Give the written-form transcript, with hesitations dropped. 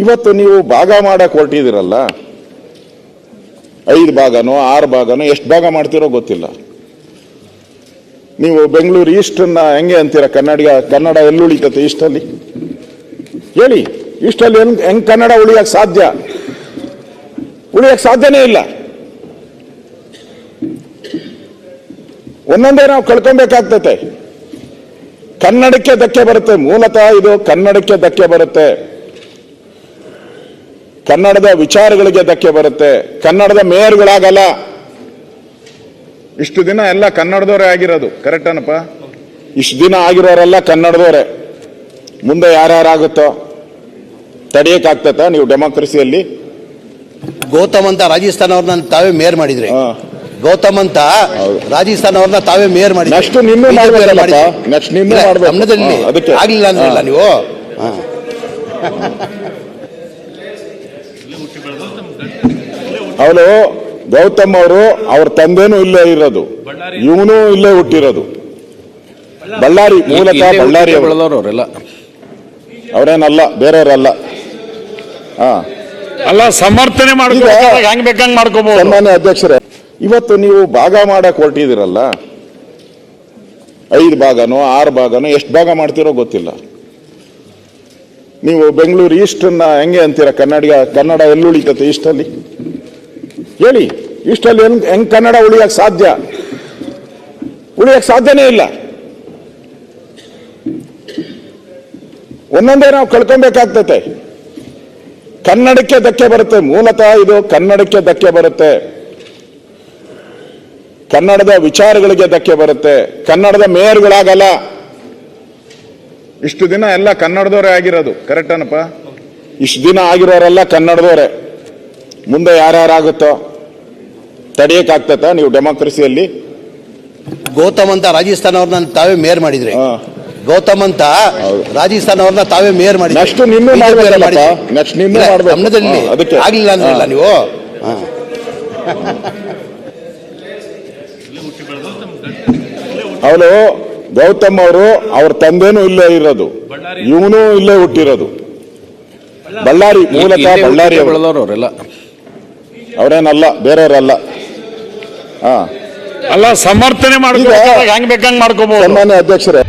ಇವತ್ತು ನೀವು ಭಾಗ ಮಾಡಕ್ ಹೊರಟಿದ್ದೀರಲ್ಲ, 5 ಭಾಗನೋ 6 ಭಾಗನೋ ಎಷ್ಟು ಭಾಗ ಮಾಡ್ತಿರೋ ಗೊತ್ತಿಲ್ಲ. ನೀವು ಬೆಂಗಳೂರು ಈಸ್ಟನ್ನ ಹೆಂಗೆ ಅಂತೀರ? ಕನ್ನಡ ಎಲ್ಲಿ ಉಳಿತತೆ ಈಸ್ಟಲ್ಲಿ? ಹೇಳಿ, ಈಸ್ಟಲ್ಲಿ ಹೆಂಗ್ ಕನ್ನಡ ಉಳಿಯಕ್ ಸಾಧ್ಯ? ಉಳಿಯಕ್ ಸಾಧ್ಯನೇ ಇಲ್ಲ. ಒಂದೊಂದೇ ನಾವು ಕಳ್ಕೊಬೇಕಾಗ್ತತೆ. ಕನ್ನಡಕ್ಕೆ ಧಕ್ಕೆ ಬರುತ್ತೆ. ಮೂಲತಃ ಇದು ಕನ್ನಡಕ್ಕೆ ಧಕ್ಕೆ ಬರುತ್ತೆ, ಕನ್ನಡದ ವಿಚಾರಗಳಿಗೆ ಧಕ್ಕೆ ಬರುತ್ತೆ. ಕನ್ನಡದ ಮೇಯರ್ಗಳಾಗಲ್ಲ. ಇಷ್ಟು ದಿನ ಎಲ್ಲ ಕನ್ನಡದವರೇ ಆಗಿರೋದು, ಕರೆಕ್ಟ್ ಏನಪ್ಪ? ಇಷ್ಟು ದಿನ ಆಗಿರೋರೆಲ್ಲ ಕನ್ನಡದವರೇ. ಮುಂದೆ ಯಾರ್ಯಾರಾಗುತ್ತೋ ತಡೆಯಕ್ಕಾಗ್ತತ? ನೀವು ಡೆಮಾಕ್ರಸಿಯಲ್ಲಿ ಗೌತಮ್ ಅಂತ ರಾಜಸ್ಥಾನ ಅವ್ರನ್ನ ತಾವೇ ಮೇಯರ್ ಮಾಡಿದ್ರಿ. ಗೌತಮ್ ಅಂತ ರಾಜಸ್ಥಾನ ಅವ್ರನ್ನ ತಾವೇ ಮೇಯರ್ ಮಾಡಿದ್ರಿ. ನೆಕ್ಸ್ಟ್ ನಿನ್ನೂ ಮಾಡ್ಬೇಕಲ್ಲ, ನೆಕ್ಸ್ಟ್ ನಿನ್ನೂ ಮಾಡ್ಬೇಕು. ಅದಕ್ಕೆ ಆಗ್ಲಿಲ್ಲ ಅಂದ್ರಲ್ಲ ನೀವು. ಅವಳು ಗೌತಮ್ ಅವರು ಅವ್ರ ತಂದೆನೂ ಇಲ್ಲೇ ಇರೋದು, ಇವನು ಇಲ್ಲೇ ಹುಟ್ಟಿರೋದು. ಬಳ್ಳಾರಿ, ಮೂಲತಃ ಬಳ್ಳಾರಿ ಅವರೆಲ್ಲ ಅವರೇನಲ್ಲ, ಬೇರೆಯವರಲ್ಲ. ಅಲ್ಲ, ಸಮರ್ಥನೆ ಮಾಡ್ಕೋಬಹುದು, ಹೆಂಗ್ ಬೇಕಂಗ್ ಮಾಡ್ಕೋಬಹುದು. ಸನ್ಮಾನ್ಯ ಅಧ್ಯಕ್ಷರೇ, ಇವತ್ತು ನೀವು ಭಾಗ ಮಾಡಕ್ ಹೊರಟಿದ್ದೀರಲ್ಲ, 5 ಭಾಗನೋ 6 ಭಾಗನೋ ಎಷ್ಟು ಭಾಗ ಮಾಡ್ತಿರೋ ಗೊತ್ತಿಲ್ಲ. ನೀವು ಬೆಂಗಳೂರು ಈಸ್ಟನ್ನ ಹೆಂಗೆ ಅಂತೀರ? ಕನ್ನಡ ಎಲ್ಲಿ ಉಳಿತತೆ ಈಸ್ಟಲ್ಲಿ? ಹೇಳಿ, ಈಸ್ಟಲ್ಲಿ ಹೆಂಗ್ ಕನ್ನಡ ಉಳಿಯಕ್ ಸಾಧ್ಯ? ಉಳಿಯಕ್ ಸಾಧ್ಯನೇ ಇಲ್ಲ. ಒಂದೊಂದೇ ನಾವು ಕಳ್ಕೊಬೇಕಾಗ್ತತೆ. ಕನ್ನಡಕ್ಕೆ ಧಕ್ಕೆ ಬರುತ್ತೆ. ಮೂಲತಃ ಇದು ಕನ್ನಡಕ್ಕೆ ಧಕ್ಕೆ ಬರುತ್ತೆ, ಕನ್ನಡದ ವಿಚಾರಗಳಿಗೆ ಧಕ್ಕೆ ಬರುತ್ತೆ. ಕನ್ನಡದ ಮೇಯರ್ಗಳಾಗಲ್ಲ. ಇಷ್ಟು ದಿನ ಎಲ್ಲ ಕನ್ನಡದವರೇ ಆಗಿರೋದು, ಕರೆಕ್ಟ್ ಏನಪ್ಪ? ಇಷ್ಟು ದಿನ ಆಗಿರೋರೆಲ್ಲ ಕನ್ನಡದವರೇ. ಮುಂದೆ ಯಾರ್ಯಾರಾಗುತ್ತೋ ತಡೆಯಕ್ಕಾಗ್ತತ? ನೀವು ಡೆಮಾಕ್ರಸಿಯಲ್ಲಿ ಗೌತಮ್ ಅಂತ ರಾಜಸ್ಥಾನ ಅವ್ರನ್ನ ತಾವೇ ಮೇಯರ್ ಮಾಡಿದ್ರಿ. ಗೌತಮ್ ಅಂತ ರಾಜಸ್ಥಾನ ಅವ್ರನ್ನ ತಾವೇ ಮೇಯರ್ ಮಾಡಿದ್ರಿ. ನೆಕ್ಸ್ಟ್ ನಿನ್ನೂ ಮಾಡ್ಬೇಕಲ್ಲ, ನೆಕ್ಸ್ಟ್ ನಿನ್ನೂ ಮಾಡ್ಬೇಕು. ಅದಕ್ಕೆ ಆಗ್ಲಿಲ್ಲ ಅಂದ್ರಲ್ಲ ನೀವು. ಅವಳು ಗೌತಮ್ ಅವರು ಅವ್ರ ತಂದೆನೂ ಇಲ್ಲೇ ಇರೋದು, ಇವನು ಇಲ್ಲೇ ಹುಟ್ಟಿರೋದು. ಬಳ್ಳಾರಿ, ಮೂಲತಃ ಬಳ್ಳಾರಿ ಅವರೆಲ್ಲ ಅವರೇನಲ್ಲ, ಬೇರೆಯವರಲ್ಲ. ಅಲ್ಲ, ಸಮರ್ಥನೆ ಮಾಡ್ಕೋಬಹುದು, ಹೆಂಗ್ ಬೇಕಂಗ್ ಮಾಡ್ಕೋಬಹುದು. ಸನ್ಮಾನ್ಯ ಅಧ್ಯಕ್ಷರೇ,